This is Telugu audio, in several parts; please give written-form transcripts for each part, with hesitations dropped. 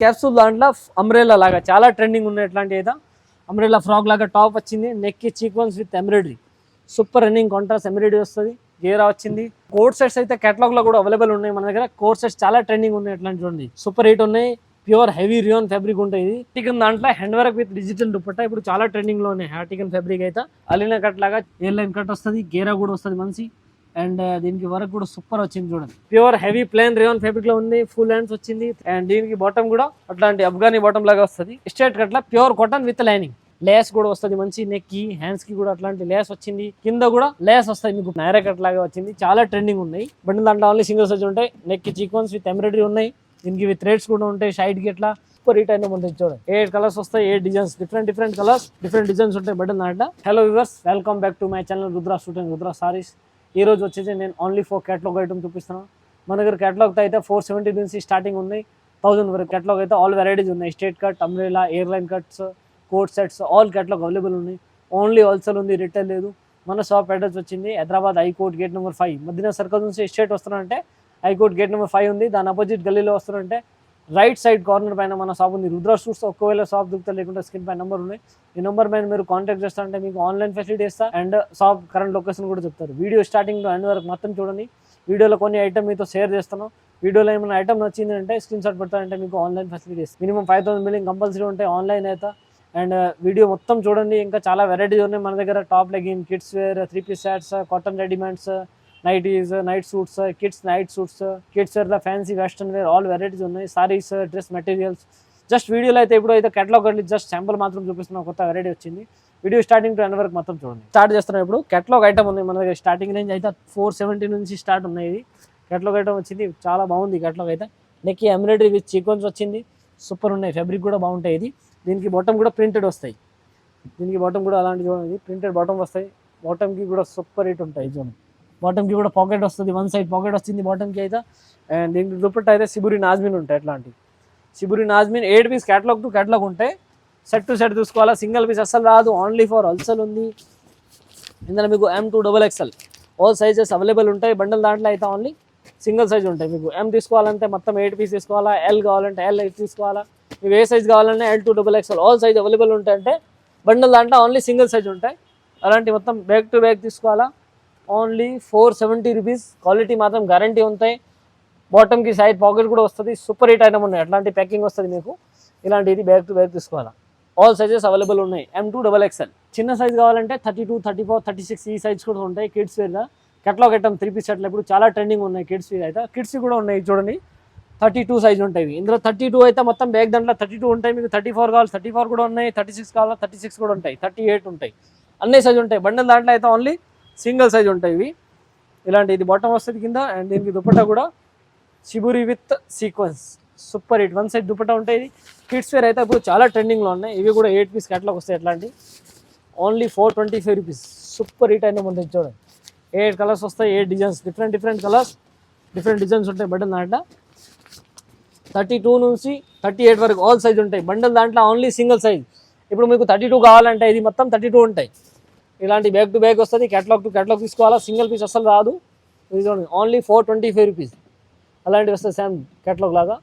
క్యాప్సూల్ దాంట్లో అంబ్రెల్లా లాగా చాలా ట్రెండింగ్ ఉన్నాయి. ఎట్లాంటి అయితే అంబ్రెల్లా ఫ్రాక్ లాగా టాప్ వచ్చింది, నెక్ కి sequence with embroidery, super running contrast embroidery వస్తుంది, గేరా వచ్చింది. కోట్ సెట్స్ అయితే కేటలాగ్ లో కూడా అవైలబుల్ ఉన్నాయి మన దగ్గర. కోట్ సెట్స్ చాలా ట్రెండింగ్ ఉన్నాయి. ఎట్లాంటి చూడండి సూపర్ హిట్ ఉన్నాయి. ప్యూర్ హెవీ రియాన్ ఫ్యాబ్రిక్ ఉంటుంది. హార్టికన్ దాంట్లో hand work with digital dupatta ఇప్పుడు చాలా ట్రెండింగ్ లో ఉన్నాయి. హార్టికన్ ఫ్యాబ్రిక్ అయితే అలీనా కట్ లాగా ఎయిర్ లైన్ కట్ వస్తుంది, గేరా కూడా వస్తుంది మంచి. అండ్ దీనికి వర్క్ కూడా సూపర్ వచ్చింది చూడండి. Pure heavy plain rayon fabric లో ఉంది, ఫుల్ హ్యాండ్స్ వచ్చింది. అండ్ దీనికి బాటమ్ కూడా అట్లాంటి అఫ్ఘానీ బాటమ్ లాగా వస్తుంది, స్ట్రైట్ కట్ లా pure cotton with lining. Lace కూడా వస్తుంది మంచి, నెక్ కి హ్యాండ్స్ కి కూడా అట్లాంటి లేస్ వచ్చింది, కింద కూడా లేస్ వస్తాయి మీకు నైరా కట్ లాగా వచ్చింది. చాలా ట్రెండింగ్ ఉన్నాయి. బట్ దాంట్లో ఓన్లీ సింగిల్ సైజ్ ఉంటాయి. నెక్ కి సీక్వెన్స్ విత్ ఎంబ్రాయిడరీ ఉన్నాయి, దీనికి విత్ థ్రెడ్స్ కూడా ఉంటాయి. సైడ్ కి ఇట్లా సూపర్ హిట్ అయినా ఉంటుంది చూడండి. 8 కలర్స్ వస్తాయి, 8 designs, different colours, different designs ఉంటాయి బటన్ దాంట్లో. Hello viewers, welcome back to my channel Rudra suit and Rudra saris. ఈ రోజు వచ్చేసి నేను ఓన్లీ 4 క్యాటలాగ్ ఐటమ్ చూపిస్తున్నాను. మన దగ్గర క్యాటలాగ్ అయితే 470 నుంచి స్టార్టింగ్ ఉన్నాయి, 1000 వరకు క్యాటలాగ్ అయితే ఆల్ వెరైటీస్ ఉన్నాయి. Straight cut, umbrella, air line cuts, coat sets, all catalogue available ఉన్నాయి. ఓన్లీ హోల్సేల్ ఉంది, రిటైల్ లేదు. మన షాప్ అడ్రస్ వచ్చింది Hyderabad high court gate number 5 Madina circle నుంచి స్ట్రేట్ వస్తున్నారంటే హైకోర్ట్ గేట్ నెంబర్ 5 ఉంది. దాని అపోజిట్ గల్లీలో వస్తున్నారంటే రైట్ సైడ్ కార్నర్ పైన మన షాప్ ఉంది, రుద్రా సూట్స్. ఒకవేళ షాప్ దిగుతా లేకుంటే స్క్రీన్ పైన నెంబర్ ఉన్నాయి. ఈ నెంబర్ పైన మీరు కాంటాక్ట్ చేస్తారంటే మీకు ఆన్లైన్ ఫెసిలిటీ ఇస్తా అండ్ షాప్ కరెంట్ లొకేషన్ కూడా చెప్తారు. వీడియో స్టార్టింగ్ టు ఎండ్ వరకు మొత్తం చూడండి. వీడియోలో కొన్ని ఐటమ్ మీతో షేర్ చేస్తాను. వీడియోలో ఏమైనా ఐటమ్ నచ్చింది అంటే స్క్రీన్ షాట్ పెడతారంటే మీకు ఆన్లైన్ ఫెసిలిటీ ఇస్తాను. మినిమం 5000 బిల్లింగ్ కంపల్సరీ ఉంటాయి ఆన్లైన్ అయితే. అండ్ వీడియో మొత్తం చూడండి. ఇంకా చాలా వెరైటీస్ ఉన్నాయి మన దగ్గర. Top legging, kids wear, 3 piece sets, cotton readymades, nighties, night suits, kids night suits, kids wear లా fancy western wear, all varieties ఉన్నాయి. Sarees, dress materials. జస్ట్ వీడియోలో అయితే ఇప్పుడు అయితే కేటలాగ్ జస్ట్ శాంపుల్ మాత్రం చూపిస్తున్నాం. కొత్త వెరైటీ వచ్చింది. వీడియో స్టార్టింగ్ టు ఎండ్ వరకు మొత్తం చూడండి. స్టార్ట్ చేస్తున్నాం ఇప్పుడు. కేటలాగ్ ఐటమ్ ఉన్నాయి మన దగ్గర. స్టార్టింగ్ రేంజ్ అయితే 470 నుంచి స్టార్ట్ ఉన్నాయి. ఇది కేటలాగ్ ఐటమ్ వచ్చింది, చాలా బాగుంది కేటలాగ్ అయితే. నెక్ ఎంబ్రాయిడరీ విత్ సీక్వెన్స్ వచ్చింది, సూపర్ ఉన్నాయి. ఫ్యాబ్రిక్ కూడా బాగుంటాయి. ఇది దీనికి బాటమ్ కూడా ప్రింటెడ్ వస్తాయి. దీనికి బాటమ్ కూడా అలాంటి చూడండి, ప్రింటెడ్ బాటమ్ వస్తాయి. బాటమ్కి కూడా సూపర్ హిట్ ఉంటాయి చూడండి. బాటమ్కి కూడా పాకెట్ వస్తుంది, 1 సైడ్ పాకెట్ వస్తుంది బాటమ్కి అయితే. అండ్ దీనికి దుపట్టా అయితే సిబురి నాజ్మిన్ ఉంటాయి. ఎట్లాంటి సిబురి నాజ్మిన్ 8 పీస్ క్యాటలాగ్ టు క్యాటలాగ్ ఉంటాయి. సెట్ టు సెట్ చూసుకోవాలా, సింగిల్ పీస్ అస్సలు రాదు. ఓన్లీ ఫర్ హోల్సేల్ ఉంది. ఇందులో మీకు M to XXL all sizes available ఉంటాయి. బండల్ దాంట్లో అయితే ఓన్లీ సింగిల్ సైజ్ ఉంటాయి. మీకు M తీసుకోవాలంటే మొత్తం 8 పీస్ తీసుకోవాలా, L కావాలంటే L 8 తీసుకోవాలా, మీకు ఏ సైజ్ కావాలంటే L to XXL all size available ఉంటాయంటే బండల్ దాంట్లో ఓన్లీ సింగిల్ సైజ్ ఉంటాయి. అలాంటి మొత్తం బ్యాగ్ టు బ్యాగ్ తీసుకోవాలా. Only 470 rupees. క్వాలిటీ మాత్రం గ్యారంటీ ఉంటాయి. బాటమ్కి సైడ్ పాకెట్ కూడా వస్తుంది. సూపర్ హిట్ ఐటమ్ ఉన్నాయి. అట్లాంటి ప్యాకింగ్ వస్తుంది మీకు. ఇలాంటి ఇది బ్యాగ్ టు బ్యాగ్ తీసుకోవాలా. ఆల్ సైజెస్ అవైలబుల్ ఉన్నాయి. M to XXL. చిన్న సైజ్ కావాలంటే 32, 34, 36 ఈ సైజ్ కూడా ఉంటాయి. కిడ్స్ వేర్గా కేటలాగ్ ఐటమ్ 3 పీస్ సెట్లు ఇప్పుడు చాలా ట్రెండింగ్ ఉన్నాయి. కిడ్స్ వేర్ అయితే కిడ్స్ కూడా ఉన్నాయి చూడండి. 32 సైజ్ ఉంటాయి. ఇందులో 32 అయితే మొత్తం బ్యాగ్ దాంట్లో 32 ఉంటాయి. మీకు 34 కావాలి, 34 కూడా ఉన్నాయి. 36 కావాలా, 36 కూడా ఉంటాయి. 38 ఉంటాయి. అన్ని సైజ్ ఉంటాయి. బండల్ దాంట్లో అయితే ఓన్లీ సింగిల్ సైజ్ ఉంటాయి ఇవి. ఇలాంటి ఇది బాటమ్ వస్తుంది కింద. అండ్ దీనికి దుపట్టా కూడా shibori with sequence, super hit 1 side dupatta ఉంటాయి. కిడ్స్ వేర్ అయితే ఇప్పుడు చాలా ట్రెండింగ్లో ఉన్నాయి. ఇవి కూడా 8 పీస్ క్యాటలాగ్ వస్తాయి. ఎట్లాంటి ఓన్లీ 425 రూపీస్. సూపర్ హిట్ అయినా ఉంటుంది చూడండి. 8 కలర్స్ వస్తాయి, 8 designs, different colours, different designs ఉంటాయి. బటన్ దాంట్లో 32 నుంచి 38 వరకు ఆల్ సైజ్ ఉంటాయి. బండల్ దాంట్లో ఓన్లీ సింగిల్ సైజ్. ఇప్పుడు మీకు 32 కావాలంటే ఇది మొత్తం 32 ఉంటాయి. ఇలాంటి బ్యాగ్ టు బ్యాగ్ వస్తుంది. కేటలాగ్ టు కేటలాగ్ తీసుకోవాలా, సింగిల్ పీస్ అసలు రాదు. ఇది చూడండి ఓన్లీ 425 రూపీస్. అలాంటివి వస్తుంది సేమ్ కేటలాగ్ లాగా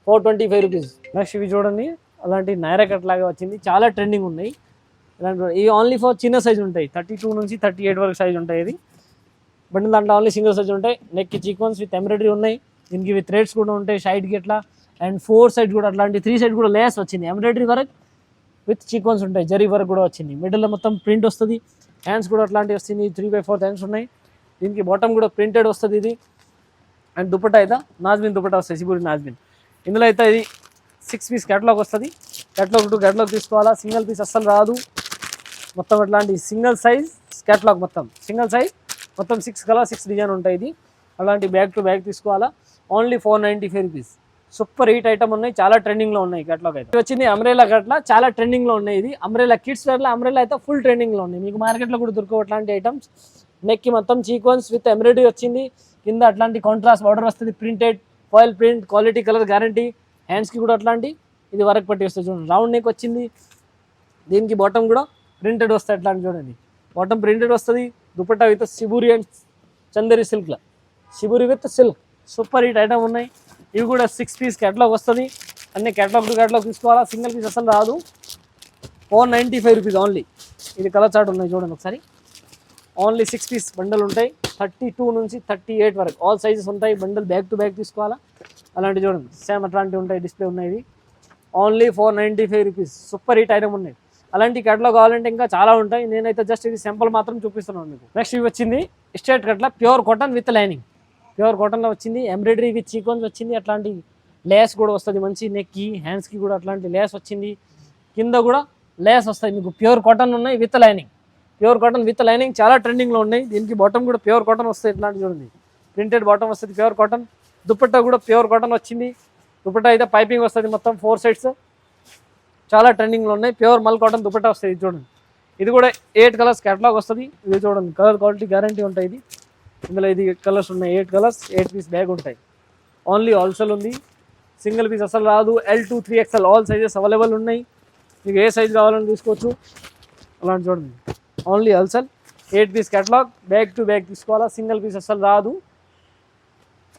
425 రూపీస్. నెక్స్ట్ ఇవి చూడండి, అలాంటి నైరా కట్ లాగా వచ్చింది, చాలా ట్రెండింగ్ ఉన్నాయి. ఇలాంటి ఇవి ఓన్లీ ఫర్ చిన్న సైజ్ ఉంటాయి. 32 నుంచి 38 వరకు సైజ్ ఉంటాయి. ఇది బండిల్ దాంట్లో ఓన్లీ సింగిల్ సైజ్ ఉంటాయి. నెక్ సీక్వెన్స్ విత్ ఎంబ్రాయిడరీ ఉన్నాయి. దీనికి విత్ థ్రెడ్స్ కూడా ఉంటాయి సైడ్కి ఇట్లా. అండ్ 4 సైడ్ కూడా అట్లాంటి 3 సైడ్ కూడా లేస్ వచ్చింది. ఎంబ్రాయిడరీ వర్క్ విత్ సీక్వెన్స్ ఉంటాయి. జరీ వర్క్ కూడా వచ్చింది. మిడిల్లో మొత్తం ప్రింట్ వస్తుంది. హ్యాండ్స్ కూడా అట్లాంటివి వస్తుంది. 3/4 హ్యాండ్స్ ఉన్నాయి. దీనికి బాటమ్ కూడా ప్రింటెడ్ వస్తుంది ఇది. అండ్ దుపట్టా అయితే నాజ్మిన్ దుపట్టా వస్తుంది, సిబురి నాజ్మిన్. ఇందులో అయితే ఇది 6 పీస్ క్యాటలాగ్ వస్తుంది. క్యాటలాగ్ టు క్యాటలాగ్ తీసుకోవాలా, సింగిల్ పీస్ అస్సలు రాదు. మొత్తం అట్లాంటి సింగిల్ సైజ్ క్యాటలాగ్, మొత్తం సింగిల్ సైజ్, మొత్తం 6 కలర్ 6 డిజైన్ ఉంటాయి. ఇది అలాంటి బ్యాగ్ టు బ్యాగ్ తీసుకోవాలా. Only 495 rupees. Super hit item ఉన్నాయి, చాలా ట్రెండింగ్లో ఉన్నాయి. కేటలాగ్ అయితే వచ్చింది అంబ్రెల్లా కట్లా, చాలా ట్రెండింగ్లో ఉన్నాయి. ఇది అంబ్రెల్లా కిడ్స్ వేర్లో అంబ్రెల్లా అయితే ఫుల్ ట్రెండింగ్లో ఉన్నాయి. మీకు మార్కెట్లో కూడా దొరకవు అట్లాంటి ఐటమ్స్. నెక్కి మొత్తం సీక్వెన్స్ విత్ ఎంబ్రాయిడరీ వచ్చింది. కింద అట్లాంటి కాంట్రాస్ట్ బార్డర్ వస్తుంది, printed foil print, quality colour guarantee. హ్యాండ్స్కి కూడా అట్లాంటి ఇది వర్క్ పట్టి వస్తుంది చూడండి. రౌండ్ నెక్ వచ్చింది. దీనికి బాటమ్ కూడా ప్రింటెడ్ వస్తాయి. అట్లాంటి చూడండి, బాటమ్ ప్రింటెడ్ వస్తుంది. Dupatta with shibori and Chanderi సిల్క్లో, shibori with silk, super hit item ఉన్నాయి. ఇవి కూడా 6 పీస్ క్యాటలాగ్ వస్తుంది. అన్ని కేటలాగ్ టు కేటలాగ్ తీసుకోవాలా, సింగిల్ పీస్ అసలు రాదు. 495 రూపీస్ ఓన్లీ. ఇది కలర్ చార్ట్ ఉన్నాయి చూడండి ఒకసారి. ఓన్లీ 6 పీస్ బండల్ ఉంటాయి, 32 నుంచి 38 వరకు ఆల్ సైజెస్ ఉంటాయి. బండల్ బ్యాక్ టు బ్యాక్ తీసుకోవాలా, అలాంటివి చూడండి సేమ్ అట్లాంటివి ఉంటాయి. డిస్ప్లే ఉన్నాయి. Only 495 rupees. Super hit item ఉన్నాయి. అలాంటి కేటలాగ్ కావాలంటే ఇంకా చాలా ఉంటాయి. నేనైతే జస్ట్ ఇది సింపుల్ మాత్రం చూపిస్తున్నాను మీకు. నెక్స్ట్ ఇవి వచ్చింది straight Katla pure cotton with lining. Pure కాటన్లో వచ్చింది, ఎంబ్రాయిడరీ విత్ సీక్వెన్స్ వచ్చింది. అట్లాంటి లేస్ కూడా వస్తుంది మంచి, నెక్కి హ్యాండ్స్కి కూడా అట్లాంటి లేస్ వచ్చింది. కింద కూడా లేస్ వస్తాయి మీకు. ప్యూర్ కాటన్ ఉన్నాయి with lining. Pure cotton with lining చాలా ట్రెండింగ్లో ఉన్నాయి. దీనికి బాటమ్ కూడా ప్యూర్ కాటన్ వస్తాయి. ఇట్లాంటి చూడండి ప్రింటెడ్ బాటమ్ వస్తుంది ప్యూర్ కాటన్. దుపట్టా కూడా ప్యూర్ కాటన్ వచ్చింది. దుపట్టా అయితే పైపింగ్ వస్తుంది మొత్తం 4 సైడ్స్. చాలా ట్రెండింగ్లో ఉన్నాయి. ప్యూర్ మల్ కాటన్ దుపట్టా వస్తుంది. ఇది చూడండి, ఇది కూడా 8 కలర్స్ కేటలాగ్ వస్తుంది. ఇది చూడండి కలర్ క్వాలిటీ గ్యారంటీ ఉంటాయి. ఇది ఇందులో ఇది 8 కలర్స్ ఉన్నాయి. 8 కలర్స్ 8 పీస్ బ్యాగ్ ఉంటాయి. ఓన్లీ హోల్సేల్ ఉంది, సింగిల్ పీస్ అసలు రాదు. L2 3XL all sizes available ఉన్నాయి. మీకు ఏ సైజ్ కావాలని తీసుకోవచ్చు. అలాంటి చూడండి only wholesale 8 piece catalogue. Bag to bag తీసుకోవాలా, సింగిల్ పీస్ అసలు రాదు.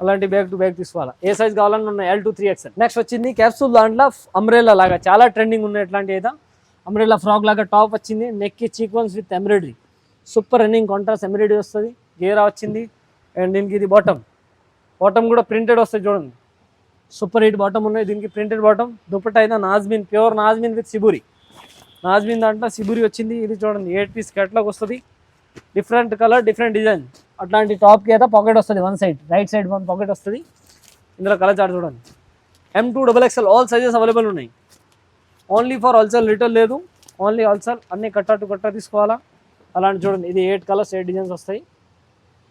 అలాంటి బ్యాగ్ టు బ్యాగ్ తీసుకోవాలా, ఏ సైజ్ కావాలని ఉన్నాయి. L2 3XL. నెక్స్ట్ వచ్చింది క్యాప్సూల్ దాంట్లో అంబ్రెల్లా లాగా చాలా ట్రెండింగ్ ఉన్నాయి. ఎట్లాంటి అయితే అంబ్రెల్లా ఫ్రాక్ లాగా టాప్ వచ్చింది. నెక్కి sequence with embroidery. Super running contrast embroidery వస్తుంది. గేరా వచ్చింది. అండ్ దీనికి ఇది బాటమ్ కూడా ప్రింటెడ్ వస్తుంది చూడండి. సూపర్ హిట్ బాటమ్ ఉన్నాయి. దీనికి ప్రింటెడ్ బాటమ్. దుపట్టా అయితే నాజ్మిన్, ప్యూర్ నాజ్మిన్ విత్ సిబురి. నాజ్మిన్ దాంట్లో సిబురి వచ్చింది. ఇది చూడండి 8 పీస్ కేటలాగ్ వస్తుంది. Different colour different design. అట్లాంటి టాప్కి అయితే పాకెట్ వస్తుంది. One side right side one pocket వస్తుంది. ఇందులో కలర్ చార్ట్ చూడండి. M2 XXL all sizes available ఉన్నాయి. ఓన్లీ ఫర్ హోల్సేల్, రిటైల్ లేదు. Only wholesale. అన్ని కట్టా టు కట్టా తీసుకోవాలా. అలాంటి చూడండి ఇది 8 కలర్స్ 8 డిజైన్స్ వస్తాయి.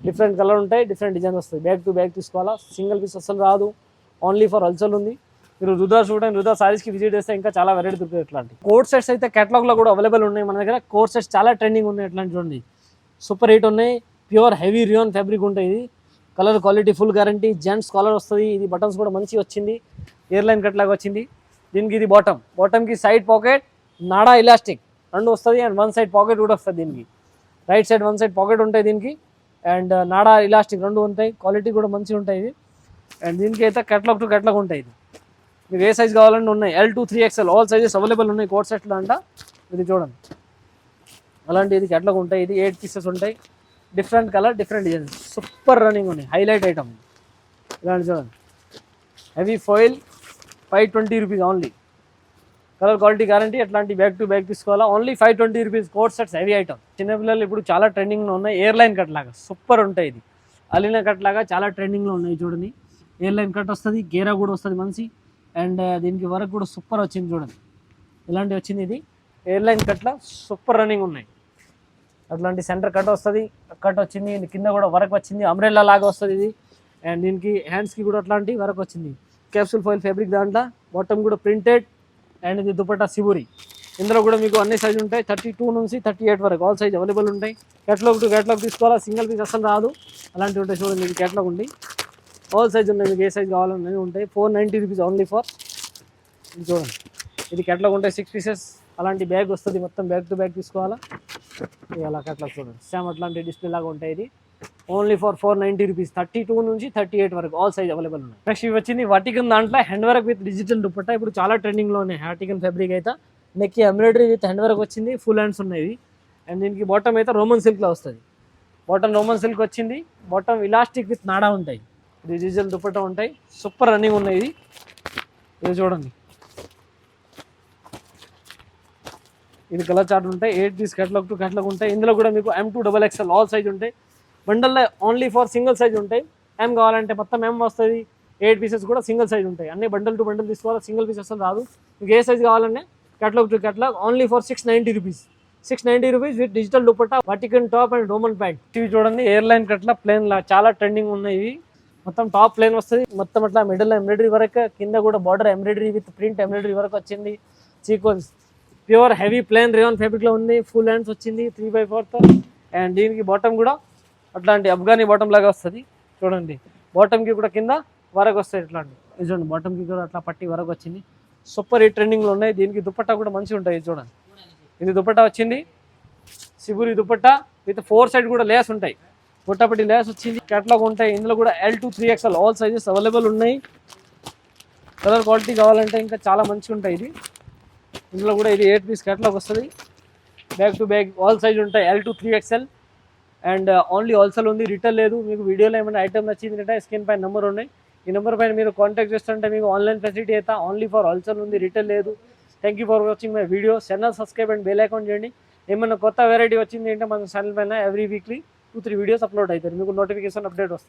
డిఫరెంట్ కలర్ ఉంటాయి, డిఫరెంట్ డిజైన్స్ వస్తాయి. బ్యాక్ టు బ్యాక్ తీసుకోవాలా, సింగిల్ పీస్ అసలు రాదు. ఓన్లీ ఫర్ హోల్సేల్ ఉంది. మీరు రుద్రా చూడండి, రుద్రా సారీస్కి విజిట్ చేస్తే ఇంకా చాలా వెరైటీ దొరుకుతాయి. ఇట్లాంటి కోట్ సెట్స్ అయితే కేటలాగ్లో కూడా అవైలబుల్ ఉన్నాయి మన దగ్గర. కోట్ సెట్స్ చాలా ట్రెండింగ్ ఉన్నాయి. ఇట్లాంటి చూడండి సూపర్ హిట్ ఉన్నాయి. ప్యూర్ హెవీ రియాన్ ఫ్యాబ్రిక్ ఉంటాయి. ఇది colour quality full guarantee. Gents collar వస్తుంది. ఇది బటన్స్ కూడా మంచిగా వచ్చింది. ఎయిర్లైన్ కట్ లాగా వచ్చింది. దీనికి ఇది బాటమ్కి సైడ్ పాకెట్, నాడా ఇలాస్టిక్ రెండు వస్తుంది. అండ్ వన్ సైడ్ పాకెట్ కూడా వస్తుంది. దీనికి right side one side pocket ఉంటాయి దీనికి. అండ్ నాడా ఇలాస్టిక్ రెండు ఉంటాయి. క్వాలిటీ కూడా మంచిగా ఉంటాయి ఇది. అండ్ దీనికి అయితే కేటలాగ్ టు కేటలాగ్ ఉంటాయి. ఇది మీకు ఏ సైజ్ కావాలని ఉన్నాయి. L2 3XL all sizes available ఉన్నాయి కోట్ సెట్లో అంట. ఇది చూడండి అలాంటి ఇది కేటలాగ్ ఉంటాయి. ఇది 8 పీసెస్ ఉంటాయి. Different colour different design. Super running ఉన్నాయి. Highlight item. ఇలాంటి చూడండి heavy foil 520 rupees only. Colour quality guarantee. అట్లాంటి బ్యాక్ టు బ్యాక్ తీసుకోవాలా. Only 520 rupees coat sets heavy item. చిన్నపిల్లలు ఇప్పుడు చాలా ట్రెండింగ్లో ఉన్నాయి. ఎయిర్లైన్ కట్ లాగా సూపర్ ఉంటాయి. ఇది అలీనా కట్ లాగా చాలా ట్రెండింగ్లో ఉన్నాయి. చూడండి ఎయిర్లైన్ కట్ వస్తుంది. గేరా కూడా వస్తుంది మంచి. అండ్ దీనికి వర్క్ కూడా సూపర్ వచ్చింది చూడండి. ఇలాంటి వచ్చింది. ఇది ఎయిర్లైన్ కట్లా సూపర్ రన్నింగ్ ఉన్నాయి. అట్లాంటి సెంటర్ కట్ వస్తుంది. కట్ వచ్చింది. కింద కూడా వర్క్ వచ్చింది. అంబ్రెల్లా లాగా వస్తుంది ఇది. అండ్ దీనికి హ్యాండ్స్కి కూడా అట్లాంటి వర్క్ వచ్చింది. క్యాప్సూల్ ఫాయిల్ ఫ్యాబ్రిక్ దాంట్లో. బాటమ్ కూడా ప్రింటెడ్. అండ్ ఇది దుపట్టా సిబురి. ఇందులో కూడా మీకు అన్ని సైజు ఉంటాయి. 32 నుంచి 38 వరకు ఆల్ సైజ్ అవైలబుల్ ఉంటాయి. కేటలాగ్ టు కేటలాగ్ తీసుకోవాలా, సింగిల్ పీస్ అసలు రాదు. అలాంటివి ఉంటాయి చూడండి. ఇది కేటలాగ్ ఉంది. ఆల్ సైజ్ ఉన్నాయి. మీకు ఏ సైజ్ కావాలన్నవి ఉంటాయి. 490 రూపీస్ ఓన్లీ ఫర్. ఇది చూడండి ఇది కేటలాగ్ ఉంటాయి 6 పీసెస్. అలాంటి బ్యాగ్ వస్తుంది మొత్తం. బ్యాగ్ టు బ్యాగ్ తీసుకోవాలా. ఇది అలా కేటలాగ్ చూడండి సేమ్ అట్లాంటి డిస్ప్లే లాగా ఉంటాయి. ఇది ఓన్లీ ఫర్ 490 రూపీస్. 32 నుంచి 38 వరకు ఆల్ సైజ్ అవైలబుల్ ఉన్నాయి. నెక్స్ట్ ఇవి వచ్చింది వాటికన్ దాంట్లో hand work with digital dupatta. ఇప్పుడు చాలా ట్రెండింగ్లో ఉన్నాయి. వాటికన్ ఫ్యాబ్రిక్ అయితే నెక్కి ఎంబ్రాయిడరీ విత్ హ్యాండ్ వర్క్ వచ్చింది. ఫుల్ హ్యాండ్స్ ఉన్నాయి. అండ్ దీనికి బాటమ్ అయితే రోమన్ సిల్క్లో వస్తుంది. బాటమ్ రోమన్ సిల్క్ వచ్చింది. బాటమ్ ఇలాస్టిక్ విత్ నాడా ఉంటాయి. డిజిటల్ దుపట్టా ఉంటాయి. సూపర్ రన్నింగ్ ఉన్నాయి. ఇది చూడండి ఇది కలర్ చార్ట్ ఉంటాయి. 8 పీస్ కేటలాగ్ టు కేటలాగ్ ఉంటాయి. ఇందులో కూడా మీకు M2 XXL ఆల్ సైజ్ ఉంటాయి. బండల్లో ఓన్లీ ఫర్ సింగిల్ సైజ్ ఉంటాయి. M కావాలంటే మొత్తం M వస్తుంది. 8 పీసెస్ కూడా సింగిల్ సైజ్ ఉంటాయి. అన్ని బండల్ టు బండల్ తీసుకోవాలి. సింగిల్ పీస్ అసలు రాదు. మీకు ఏ సైజ్ కావాలంటే catalogue to catalogue only for 690 rupees. 690 rupees with digital dupatta, Vatican top and Roman pant. ఇవి చూడండి ఎయిర్లైన్ కట్లా ప్లేన్ చాలా ట్రెండింగ్ ఉన్నాయి. మొత్తం టాప్ ప్లేన్ వస్తుంది. మొత్తం అట్లా మిడిల్ ఎంబ్రాయిడరీ వర్క్. కింద కూడా border embroidery with print embroidery work వచ్చింది. Sequence pure heavy plain rayon ఫ్యాబ్రిక్లో ఉంది. ఫుల్ హ్యాండ్స్ వచ్చింది 3/4. అండ్ దీనికి బాటమ్ కూడా అట్లాంటి అఫ్ఘానీ బాటమ్ లాగా వస్తుంది. చూడండి బాటమ్కి కూడా కింద వరకు వస్తాయి. ఇట్లాంటి ఇది చూడండి బాటమ్కి కూడా అట్లా పట్టి వరకు వచ్చింది. సూపర్ హిట్ ట్రెండింగ్లో ఉన్నాయి. దీనికి దుపట్టా కూడా మంచిగా ఉంటాయి. చూడండి ఇది దుపట్టా వచ్చింది. సిబురి దుపట్టా విత్ 4 సైడ్ కూడా లేస్ ఉంటాయి. పొట్టపట్టి లేస్ వచ్చింది. కేటలాగ్ ఉంటాయి. ఇందులో కూడా L2 3XL all sizes available ఉన్నాయి. కలర్ క్వాలిటీ కావాలంటే ఇంకా చాలా మంచిగా ఉంటాయి. ఇందులో కూడా ఇది 8 పీస్ క్యాటలాగ్ వస్తుంది. Bag to bag all size ఉంటాయి, L to 3XL. And only wholesale ఉంది, రిటైల్ లేదు. మీకు వీడియోలో ఏమైనా ఐటమ్ నచ్చిందంటే స్క్రీన్ పైన నెంబర్ ఉన్నాయి, ఈ నెంబర్ పైన మీరు కాంటాక్ట్ చేస్తుంటే మీకు ఆన్లైన్ ఫెసిలిటీ అయితే ఓన్లీ ఫర్ హోల్సేల్ ఉంది, రిటైల్ లేదు. Thank you for watching my video. Channel subscribe and bell icon చేయండి. ఏమైనా కొత్త వెరైటీ వచ్చింది అంటే మన ఛానల్ పైన ఎవ్రీ వీక్లీ 2-3 వీడియోస్ అప్లోడ్ అవుతాయి, మీకు నోటిఫికేషన్ అప్డేట్ వస్తుంది.